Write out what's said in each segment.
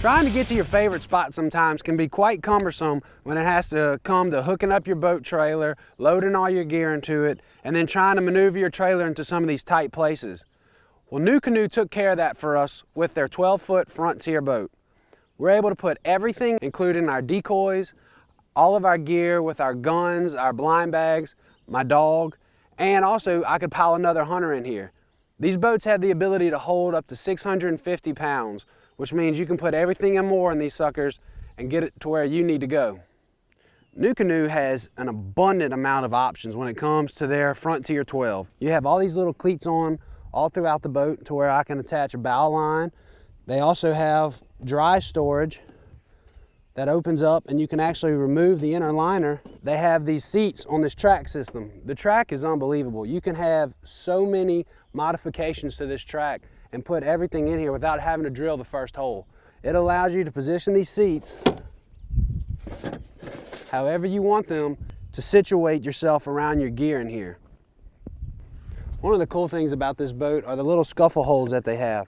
Trying to get to your favorite spot sometimes can be quite cumbersome when it has to come to hooking up your boat trailer, loading all your gear into it, and then trying to maneuver your trailer into some of these tight places. Well, NuCanoe took care of that for us with their 12-foot Frontier boat. We're able to put everything, including our decoys, all of our gear with our guns, our blind bags, my dog, and also I could pile another hunter in here. These boats have the ability to hold up to 650 pounds, which means you can put everything and more in these suckers and get it to where you need to go. NuCanoe has an abundant amount of options when it comes to their Frontier 12. You have all these little cleats on all throughout the boat to where I can attach a bow line. They also have dry storage that opens up and you can actually remove the inner liner. They have these seats on this track system. The track is unbelievable. You can have so many modifications to this track and put everything in here without having to drill the first hole. It allows you to position these seats however you want them to situate yourself around your gear in here. One of the cool things about this boat are the little scuffle holes that they have.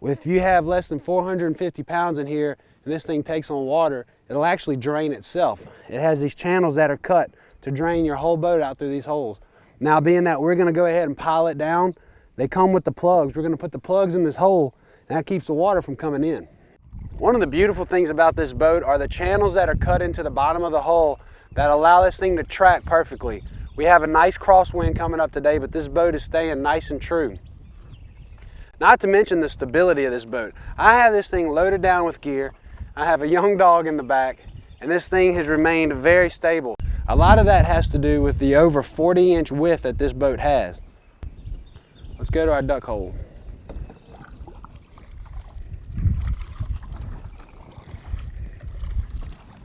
If you have less than 450 pounds in here and this thing takes on water, it'll actually drain itself. It has these channels that are cut to drain your whole boat out through these holes. Now, being that we're gonna go ahead and pile it down, they come with the plugs. We're gonna put the plugs in this hole, and that keeps the water from coming in. One of the beautiful things about this boat are the channels that are cut into the bottom of the hull that allow this thing to track perfectly. We have a nice crosswind coming up today, but this boat is staying nice and true. Not to mention the stability of this boat. I have this thing loaded down with gear. I have a young dog in the back, and this thing has remained very stable. A lot of that has to do with the over 40-inch width that this boat has. Let's go to our duck hole.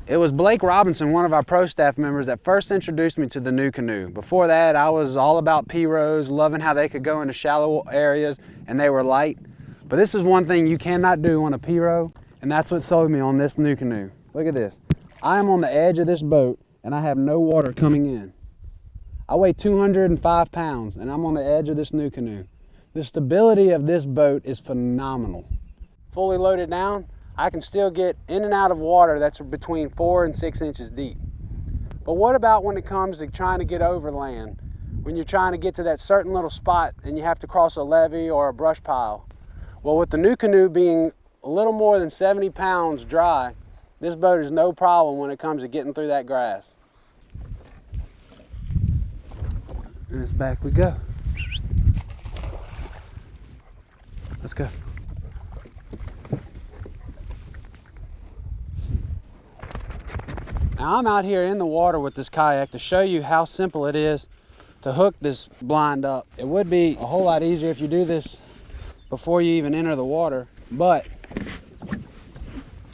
It was Blake Robinson, one of our pro staff members, that first introduced me to the NuCanoe. Before that, I was all about P-rows, loving how they could go into shallow areas and they were light. But this is one thing you cannot do on a P-row, and that's what sold me on this NuCanoe. Look at this. I am on the edge of this boat and I have no water coming in. I weigh 205 pounds and I'm on the edge of this NuCanoe. The stability of this boat is phenomenal. Fully loaded down, I can still get in and out of water that's between 4 and 6 inches deep. But what about when it comes to trying to get over land? When you're trying to get to that certain little spot and you have to cross a levee or a brush pile? Well, with the NuCanoe being a little more than 70 pounds dry, this boat is no problem when it comes to getting through that grass. And it's back we go. Let's go. Now I'm out here in the water with this kayak to show you how simple it is to hook this blind up. It would be a whole lot easier if you do this before you even enter the water, but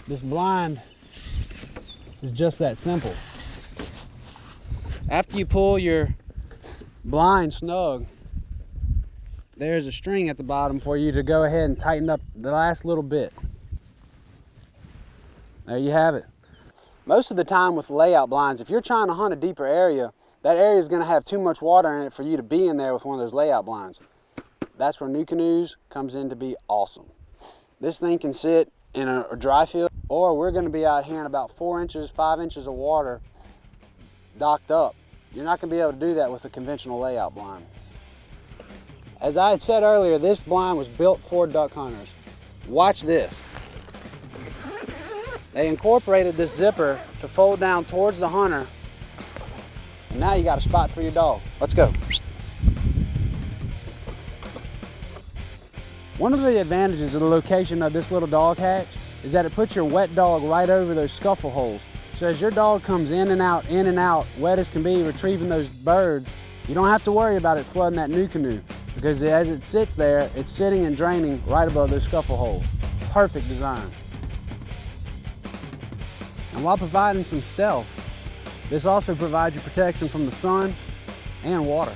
this blind is just that simple. After you pull your blind snug, there's a string at the bottom for you to go ahead and tighten up the last little bit. There you have it. Most of the time with layout blinds, if you're trying to hunt a deeper area, that area is going to have too much water in it for you to be in there with one of those layout blinds. That's where NuCanoes comes in to be awesome. This thing can sit in a dry field, or we're going to be out here in about 4 inches, 5 inches of water docked up. You're not going to be able to do that with a conventional layout blind. As I had said earlier, this blind was built for duck hunters. Watch this. They incorporated this zipper to fold down towards the hunter. And now you got a spot for your dog. Let's go. One of the advantages of the location of this little dog hatch is that it puts your wet dog right over those scuffle holes. So as your dog comes in and out, wet as can be, retrieving those birds, you don't have to worry about it flooding that NuCanoe, because as it sits there, it's sitting and draining right above those scuffle holes. Perfect design. And while providing some stealth, this also provides you protection from the sun and water.